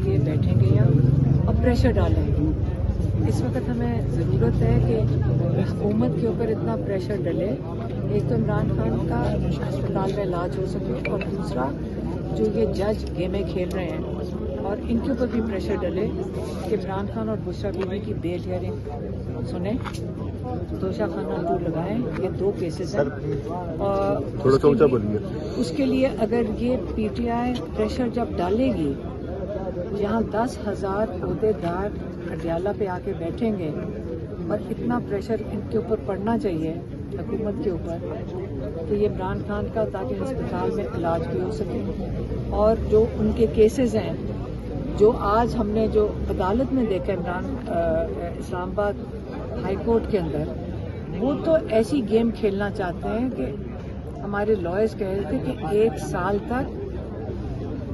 के बैठेंगे यहाँ और प्रेशर डालेंगे। इस वक्त हमें ज़रूरत है कि हुकूमत के ऊपर इतना प्रेशर डले, एक तो इमरान खान का अस्पताल में इलाज हो सके और दूसरा जो ये जज गेमें खेल रहे हैं और इनके ऊपर भी प्रेशर डले कि इमरान खान और बुशरा बीबी की बेल हियरिंग सुने, दोषाखाना 2 लगाएं। ये 2 केसेस हैं और उसके लिए अगर ये पीटीआई प्रेशर जब डालेगी, जहाँ 10,000 अहदेदार अडियाला पे आके बैठेंगे और इतना प्रेशर इनके ऊपर पड़ना चाहिए हुकूमत के ऊपर कि ये इमरान खान का ताकि अस्पताल में इलाज भी हो सके। और जो उनके केसेस हैं जो आज हमने जो अदालत में देखा इस्लामाबाद हाई कोर्ट के अंदर, वो तो ऐसी गेम खेलना चाहते हैं कि हमारे लॉयर्स कह रहे थे कि 1 साल तक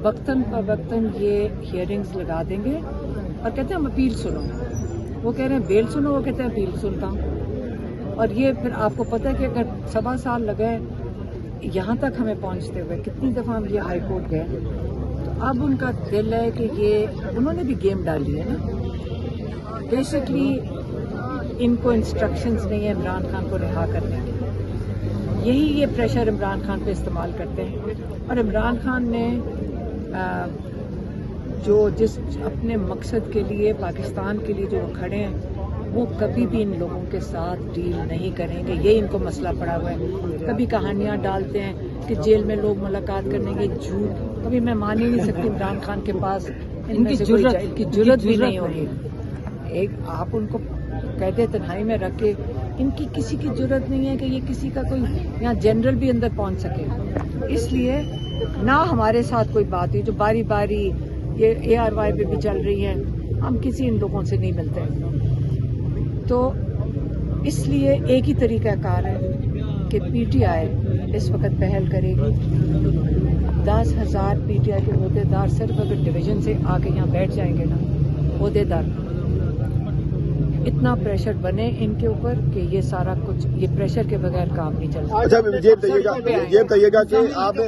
वक्तन पर वक्तन ये हियरिंग्स लगा देंगे और कहते हैं हम अपील सुनो। वो कह रहे हैं बेल सुनो, वो कहते हैं अपील सुनता हूँ। और ये फिर आपको पता है कि अगर 7 साल लगे यहाँ तक हमें पहुँचते हुए, कितनी दफ़ा हम ये हाई कोर्ट गए, तो अब उनका दिल है कि ये उन्होंने भी गेम डाली है ना। बेसिकली इनको इंस्ट्रक्शंस नहीं है इमरान खान को रिहा करने की, यही ये प्रेशर इमरान खान पे इस्तेमाल करते हैं। और इमरान खान ने जो जिस अपने मकसद के लिए पाकिस्तान के लिए जो खड़े हैं, वो कभी भी इन लोगों के साथ डील नहीं करेंगे। ये इनको मसला पड़ा हुआ है। कभी कहानियां डालते हैं कि जेल में लोग मुलाकात करने के, झूठ कभी मैं मान ही नहीं सकती इमरान खान के पास इनकी जुर्रत भी नहीं होगी। एक आप उनको कहते तन्हाई में रख के, इनकी किसी की जुर्रत नहीं है कि ये किसी का कोई यहाँ जनरल भी अंदर पहुंच सके। इसलिए ना हमारे साथ कोई बात हुई, जो बारी बारी ये ARY पे भी चल रही है, हम किसी इन लोगों से नहीं मिलते। तो इसलिए एक ही तरीक़ाकार है कि PTI इस वक्त पहल करेगी। 10,000 PTI के अहदेदार सिर्फ अगर डिवीज़न से आके यहाँ बैठ जाएंगे ना अहदेदार, इतना प्रेशर बने इनके ऊपर कि ये सारा कुछ, ये प्रेशर के बगैर काम नहीं चलता। अच्छा, ये बताइएगा कि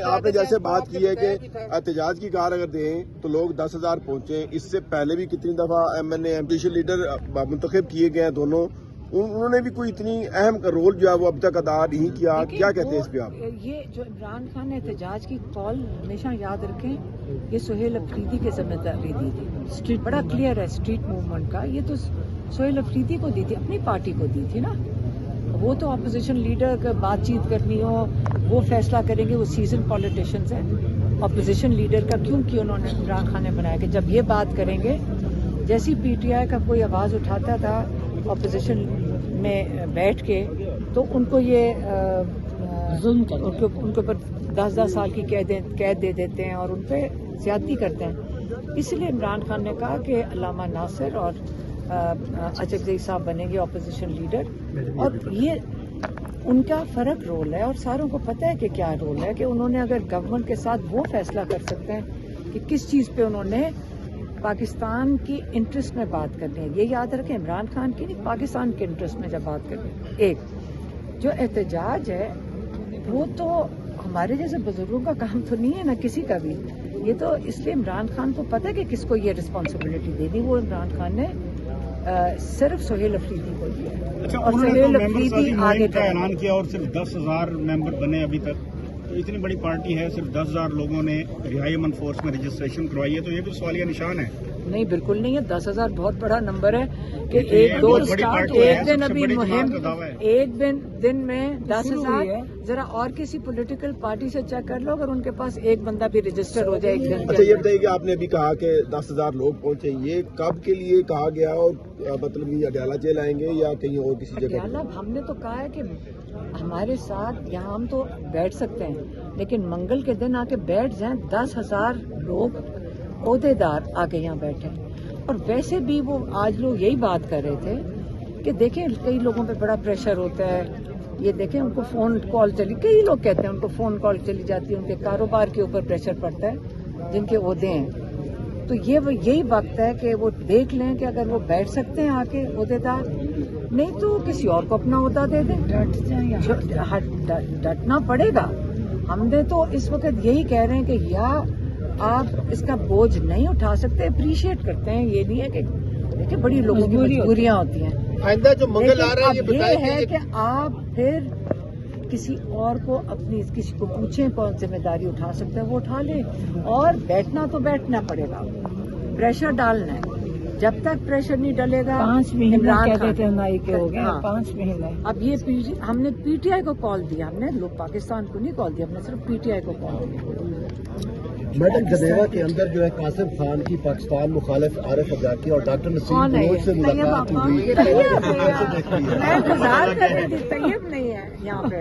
आपने जैसे बात की है कि एहतजाज की कार अगर दें तो लोग 10,000 पहुंचे, इससे पहले भी कितनी दफा MNA एमपी लीडर मुंतखब किए गए हैं दोनों, उन्होंने भी कोई इतनी अहम रोल जो है वो अब तक अदा नहीं किया। क्या कहते हैं इस पे आप? ये जो इमरान खान ने एहतजाज की कॉल हमेशा याद रखें, ये सुहेल अफरीदी के जिम्मेदारी दी थी। स्ट्रीट बड़ा क्लियर है स्ट्रीट मूवमेंट का, ये तो सुहेल अफरीदी को दी थी, अपनी पार्टी को दी थी ना। वो तो अपोजिशन लीडर का बातचीत करनी हो वो फैसला करेंगे, वो सीजन पॉलिटिशियंस हैं। अपोजिशन लीडर का क्योंकि उन्होंने इमरान खान ने बनाया कि जब ये बात करेंगे, जैसी PTI का कोई आवाज़ उठाता था अपोजिशन में बैठ के, तो उनको ये उनके ऊपर 10-10 साल की कैद दे देते हैं और उन पर ज्यादती करते हैं। इसलिए इमरान खान ने कहा कि अल्लामा नासिर और अचकज़ई साहब बनेंगे अपोजिशन लीडर, और ये उनका फ़र्क रोल है और सारों को पता है कि क्या रोल है, कि उन्होंने अगर गवर्नमेंट के साथ वो फैसला कर सकते हैं कि किस चीज़ पे उन्होंने पाकिस्तान की इंटरेस्ट में बात करनी है। ये याद रखें, इमरान खान की नहीं, पाकिस्तान के इंटरेस्ट में जब बात करनी है। एक जो एहतजाज है वो तो हमारे जैसे बुजुर्गों का काम तो नहीं है ना, किसी का भी। ये तो इसलिए इमरान खान को पता है कि किसको ये रिस्पॉन्सिबिलिटी देनी, वो इमरान खान ने सिर्फ सुहेल अफरीदी को दिया। अच्छा, और सुहेल अफरीदी आगे का ऐलान किया और सिर्फ 10,000 मेंबर बने अभी तक। तो इतनी बड़ी पार्टी है, सिर्फ 10,000 लोगों ने रिहाई अमन फोर्स में रजिस्ट्रेशन करवाई है, तो ये तो सवालिया निशान है। नहीं, बिल्कुल नहीं है। 10,000 बहुत बड़ा नंबर है कि एक दिन अभी मुहिम, एक दिन में 10,000। जरा और किसी पॉलिटिकल पार्टी से चेक कर लो, अगर उनके पास एक बंदा भी रजिस्टर हो जाए एक दिन। अच्छा, ये बताइए कि आपने अभी कहा कि 10,000 लोग पहुंचे, ये कब के लिए कहा गया और मतलब ये अडियाला जेल आएंगे या कहीं और किसी जगह? अडियाला हमने तो कहा है कि हमारे साथ यहाँ हम तो बैठ सकते हैं, लेकिन मंगल के दिन आके बैठ जाएं 10,000 लोग ओहदेदार आके यहाँ बैठे। और वैसे भी वो आज लोग यही बात कर रहे थे कि देखें कई लोगों पे बड़ा प्रेशर होता है, ये देखें उनको फ़ोन कॉल चली, कई लोग कहते हैं उनको फ़ोन कॉल चली जाती है, उनके कारोबार के ऊपर प्रेशर पड़ता है जिनके ओहदे हैं। तो ये यही वक्त है कि वो देख लें कि अगर वो बैठ सकते हैं आके ओहदेदार, नहीं तो किसी और को अपना ओहदा दे दें। डटना पड़ेगा। हमने तो इस वक्त यही कह रहे हैं कि या आप इसका बोझ नहीं उठा सकते। अप्रिशिएट करते हैं, ये नहीं है कि देखिए बड़ी लोगों की मजबूरियां होती हैं। आइंदा जो मंगल आ रहा है लेकिन अब ये है कि आप फिर किसी और को अपनी किसी को पूछें कौन जिम्मेदारी उठा सकता है वो उठा ले, और बैठना तो बैठना पड़ेगा, प्रेशर डालना है। जब तक प्रेशर नहीं डलेगा 5 महीने इमरान कहते खान थे नाई के हो गए, हाँ। 5 महीने। अब ये हमने पीटीआई को कॉल दिया, हमने लोग पाकिस्तान को नहीं कॉल दिया, हमने सिर्फ पीटीआई को कॉल दिया। मैडम जनेवा के अंदर जो है कासिम खान की पाकिस्तान मुखालिफ आरिफ अजाकी और डॉक्टर नसीम कौन है बलोच ये? से मुलाकात हुई। मैं इंतजार कर रही थी, तैयब नहीं है यहाँ पे।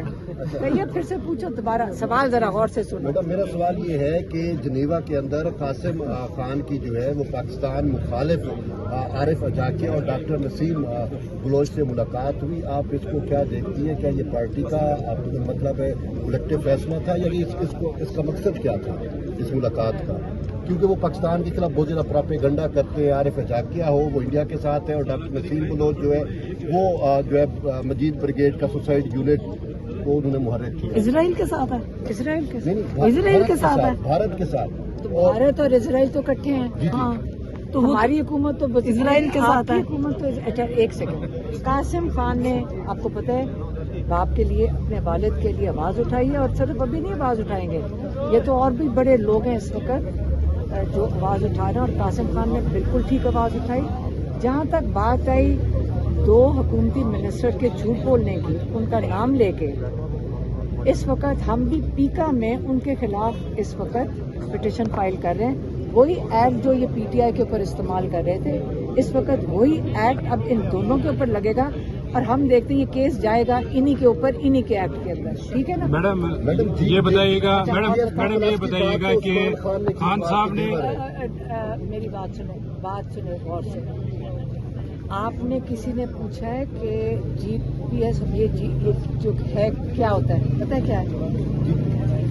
तैयब फिर से पूछो दोबारा सवाल, जरा गौर से सुनो। मैडम मेरा सवाल ये है कि जनेवा के अंदर कासिम खान की जो है वो पाकिस्तान मुखालिफ आरिफ अजाकी और डॉक्टर नसीम बलोच से मुलाकात हुई, आप इसको क्या देखती है? क्या ये पार्टी का मतलब है कलेक्टिव फैसला था या इसका मकसद क्या था इस मुलाकात का? क्योंकि वो पाकिस्तान के खिलाफ बहुत ज़्यादा प्रोपेगेंडा करते हैं। आरिफ अजाकिया हो वो इंडिया के साथ है और डॉक्टर नसीम बलोच जो है वो जो है मजीद ब्रिगेड का सुसाइड यूनिट को उन्होंने मुहर्रिक किया। इजराइल के साथ है, इसराइल के नहीं, इजराइल के साथ है, भारत के साथ। तो भारत और इसराइल तो इकट्ठे हैं। हाँ, तो हमारी हुकूमत तो इजराइल के साथ है। हुकूमत तो अच्छा, एक सेकंड, कासिम खान ने आपको पता है बाप के लिए अपने वालिद के लिए आवाज उठाई है, और सिर्फ अभी नहीं आवाज उठाएंगे, ये तो और भी बड़े लोग हैं इस वक्त जो आवाज उठा रहे हैं, और कासिम खान ने बिल्कुल ठीक आवाज उठाई। जहाँ तक बात आई 2 हुकूमती मिनिस्टर के झूठ बोलने की, उनका नाम लेके, इस वक्त हम भी पीका में उनके खिलाफ इस वक्त पिटीशन फाइल कर रहे हैं। वही एक्ट जो ये पीटीआई के ऊपर इस्तेमाल कर रहे थे, इस वक्त वही एक्ट अब इन दोनों के ऊपर लगेगा, और हम देखते हैं ये केस जाएगा इन्हीं के ऊपर, इन्हीं के एक्ट के अंदर। ठीक है ना मैडम ये बताइएगा ये बताइएगा कि खान साहब ने मेरी बात सुनो गौर से। आपने किसी ने पूछा है कि जीपीएस ये जो है क्या होता है, पता है क्या है?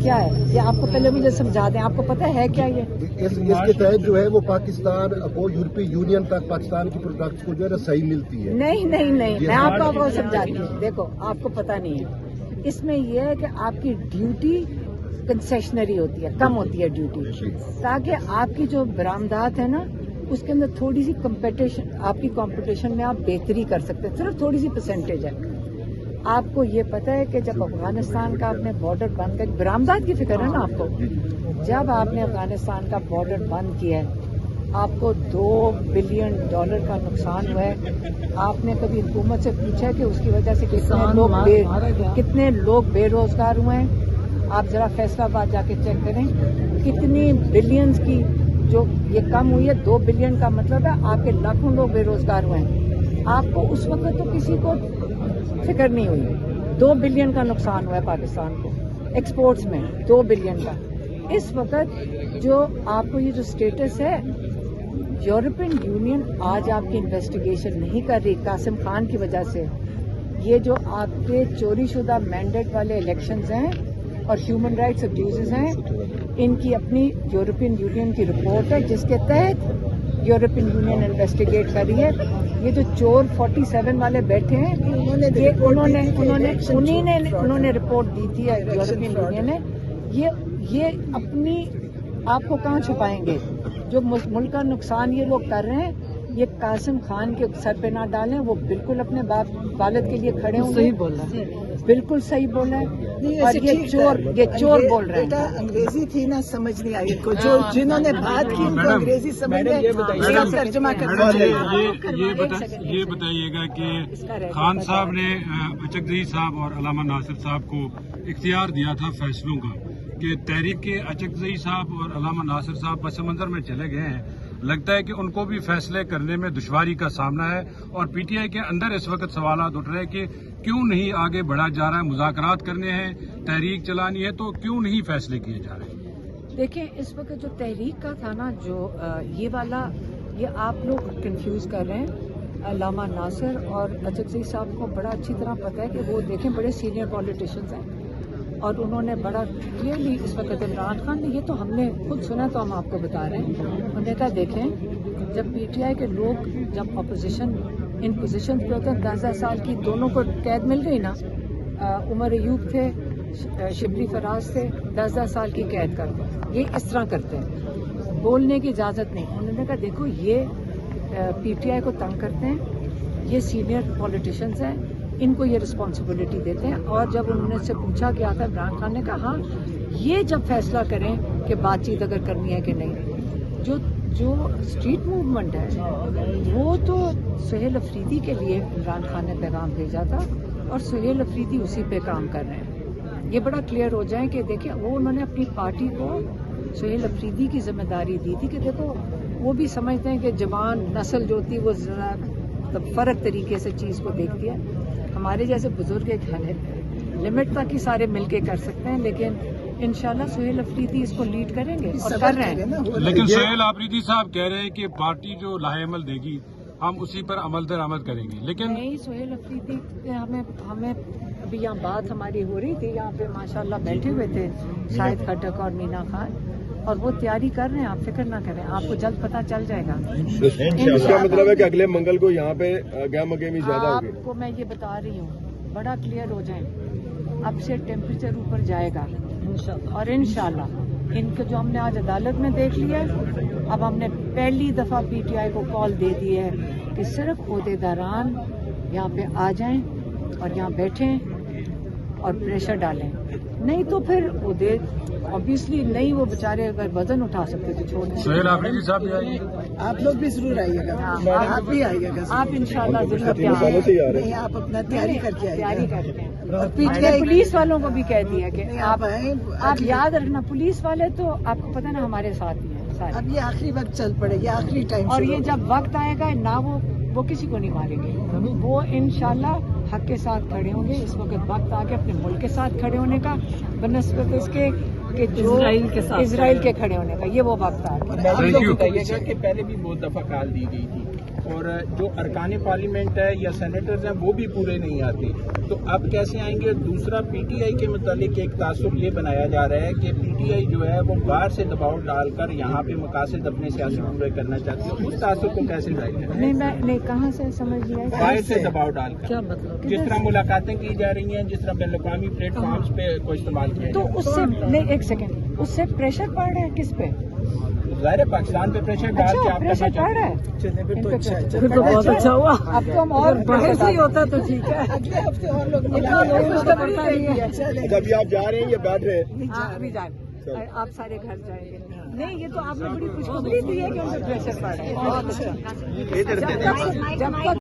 क्या है ये आपको पहले मुझे समझा दें, आपको पता है क्या ये? इसके तहत जो है वो पाकिस्तान को यूरोपीय यूनियन तक पाकिस्तान की प्रोडक्ट्स को जो है ना सही मिलती है। नहीं, मैं आपको समझाती हूँ। देखो आपको पता नहीं है, इसमें यह है कि आपकी ड्यूटी कंसेशनरी होती है, कम होती है ड्यूटी, ताकि आपकी जो बरामदात है ना उसके अंदर थोड़ी सी कंपटीशन, आपकी कंपटीशन में आप बेहतरी कर सकते हैं, सिर्फ थोड़ी सी परसेंटेज है। आपको ये पता है कि जब अफगानिस्तान का आपने बॉर्डर बंद कर, बरामदात की फिक्र है ना आपको, जब आपने अफगानिस्तान का बॉर्डर बंद किया है आपको $2 बिलियन का नुकसान हुआ है। आपने कभी हुकूमत से पूछा कि उसकी वजह से कितने लोग बेरोजगार हुए हैं? आप जरा फैसलाबाद जाके चेक करें, कितनी बिलियंस की जो ये कम हुई है। 2 बिलियन का मतलब है आपके लाखों लोग बेरोजगार हुए हैं। आपको उस वक्त तो किसी को फिक्र नहीं हुई। 2 बिलियन का नुकसान हुआ है पाकिस्तान को एक्सपोर्ट्स में, 2 बिलियन का। इस वक्त जो आपको ये जो स्टेटस है, यूरोपियन यूनियन आज आपकी इन्वेस्टिगेशन नहीं कर रही कासिम खान की वजह से। ये जो आपके चोरी शुदा मैंडेट वाले इलेक्शंस हैं और ह्यूमन राइट्स अब्यूजेस हैं, इनकी अपनी यूरोपियन यूनियन की रिपोर्ट है जिसके तहत यूरोपियन यूनियन इन्वेस्टिगेट कर रही है। ये जो चोर 47 वाले बैठे हैं, उन्होंने रिपोर्ट दी थी यूरोपियन यूनियन ने। ये अपनी आपको कहाँ छुपाएंगे? जो मुल्क का नुकसान ये लोग कर रहे हैं, ये कासिम खान के सर पे ना डालें। वो बिल्कुल अपने वालिद के लिए खड़े होंगे। सही बोल रहा है, बिल्कुल सही बोल रहे हैं। और ये चोर बोल रहे हैं। अंग्रेजी थी ना, समझ नहीं आई इनको, जो जिन्होंने बात की उनको अंग्रेजी समझ में तर्जुमा ये बताइएगा कि खान साहब ने अचकजई साहब और अलामा नासिर साहब को इख्तियार दिया था फैसलों का, कि तहरीक अचकजई साहब और अलामा नासिर साहब पस मंजर में चले गए हैं। लगता है कि उनको भी फैसले करने में दुश्वारी का सामना है, और पीटीआई के अंदर इस वक्त सवाल उठ रहे हैं कि क्यों नहीं आगे बढ़ा जा रहा है। मुज़ाकरात करने हैं, तहरीक चलानी है, तो क्यों नहीं फैसले किए जा रहे हैं? देखिए इस वक्त जो तहरीक का था ना, जो ये वाला, ये आप लोग कंफ्यूज कर रहे हैं। अलामा नासिर और अचकजई साहब को बड़ा अच्छी तरह पता है कि वो देखें बड़े सीनियर पॉलिटिशियंस हैं, और उन्होंने बड़ा क्लियरली इस वक्त इमरान खान ने, ये तो हमने खुद सुना तो हम आपको बता रहे हैं। उन्होंने कहा देखें, जब पीटीआई के लोग जब अपोजिशन इन पोजीशन पे होते हैं, 10 साल की दोनों को कैद मिल गई ना, उमर अयूब थे, शिबली फराज थे, 10 साल की कैद कर दो। یہ اس طرح کرتے ہیں, بولنے کی اجازت نہیں. انہوں نے کہا دیکھو یہ پی ٹی آئی کو تنگ کرتے ہیں, یہ سینئر پولیٹیشینز ہیں, ان کو یہ رسپانسبلٹی دیتے ہیں. اور جب انہوں نے سے پوچھا گیا تھا, عمران خان نے کہا ہاں یہ جب فیصلہ کریں کہ بات چیت اگر کرنی ہے کہ نہیں. جو اسٹریٹ موومنٹ ہے وہ تو سہیل افریدی کے لیے عمران خان نے پیغام بھیجا تھا, اور سہیل افریدی اسی پہ کام کر رہے ہیں. یہ بڑا کلیئر ہو جائے کہ دیکھیں وہ انہوں نے اپنی پارٹی کو سہیل افریدی کی ذمہ داری دی تھی کہ دیکھو وہ بھی سمجھتے ہیں کہ جوان نسل جو ہوتی ہے وہ ذرا فرق طریقے سے چیز کو دیکھتی ہے. ہمارے جیسے بزرگ ایک لمٹ تک ہی سارے مل کے کر سکتے ہیں, لیکن انشاءاللہ سہیل افریدی اس کو لیڈ کریں گے اور کر رہے ہیں. لیکن سہیل آفریدی صاحب کہہ رہے ہیں کہ پارٹی جو لاہے عمل دے گی ہم اسی پر عمل درآمد کریں گے. لیکن نہیں, سہیل افریدی ہمیں ابھی یہاں بات ہماری ہو رہی تھی, یہاں پہ ماشاءاللہ بیٹھے ہوئے تھے شاہد خٹک اور مینا خان, اور وہ تیاری کر رہے ہیں. آپ فکر نہ کریں, آپ کو جلد پتہ چل جائے گا. اس کا مطلب ہے کہ اگلے منگل کو یہاں پہ گہم گہمی زیادہ ہوگی. آپ کو میں یہ بتا رہی ہوں, بڑا کلیئر ہو جائیں. اب سے ٹیمپریچر اوپر جائے گا اور انشاءاللہ ان کو جو ہم نے آج عدالت میں دیکھ لیا ہے, اب ہم نے پہلی دفعہ پی ٹی آئی کو کال دے دی ہے کہ صرف عہدیداران یہاں پہ آ جائیں اور یہاں بیٹھیں اور پریشر ڈالیں. نہیں تو پھر obviously نہیں, وہ بیچارے اگر وزن اٹھا سکتے تو چھوڑ دیں. سہیل آفریدی صاحب بھی آئیں گے, آپ لوگ بھی ضرور آئیے گا, آپ بھی آئیے گا. آپ انشاءاللہ ضرور پہلے سے ہی آ رہے ہیں. نہیں, آپ اپنا تیاری کر کے تیاری آئیے گا. کرتے ہیں. اور پولیس والوں کو بھی کہہ دیا کہ آپ یاد رکھنا, پولیس والے تو آپ کو پتہ نا ہمارے ساتھ ہی ہیں سارے. اب یہ آخری وقت چل پڑے گا, آخری ٹائم. اور یہ جب وقت آئے گا نہ وہ کسی کو نہیں ماریں گے, وہ انشاءاللہ حق کے ساتھ کھڑے ہوں گے. اس وقت وقت آ کے اپنے ملک کے ساتھ کھڑے ہونے کا, بنسبت اس کے کہ جو اسرائیل کے کھڑے ہونے کا, یہ وہ وقت آ گیا. آپ لوگ بتائیے گا کہ پہلے بھی بہت دفعہ کال دی گئی تھی اور جو ارکان پارلیمنٹ ہے یا سینیٹرز ہیں وہ بھی پورے نہیں آتے, تو اب کیسے آئیں گے؟ دوسرا پی ٹی آئی کے متعلق ایک تعصب یہ بنایا جا رہا ہے کہ پی ٹی آئی جو ہے وہ باہر سے دباؤ ڈال کر یہاں پہ مقاصد اپنے سیاسی پورے کرنا چاہتی ہے. اس تعصب کو کیسے ظاہر کریں؟ نہیں, میں نہیں, کہاں سے سمجھ لیا, باہر سے دباؤ ڈال کر, کیا مطلب؟ جس طرح ملاقاتیں کی جا رہی ہیں, جس طرح بین الاقوامی پلیٹ فارمز پہ کو استعمال کیا تو اس سے نہیں, ایک سیکنڈ, اس سے پریشر پڑ رہا ہے کس پہ؟ ظاہر ہے پاکستان پہ پریشر ڈال کے آپ پریشر کرنا پڑ چاہتے رہا ہیں. ہے. چلنے پہ تو اچھا ہے. پھر تو بہت اچھا ہوا. اب تو ہم اور بحث ہی ہوتا تو ٹھیک ہے. اگلے ہفتے اور لوگ ابھی آپ جا رہے ہیں یا بیٹھ رہے ہیں؟ ابھی جائیں, آپ سارے گھر جائیں گے. نہیں, یہ تو آپ نے بڑی خوشخبری دی ہے کہ ان پہ پریشر پڑ رہا ہے. بہت اچھا. جب تک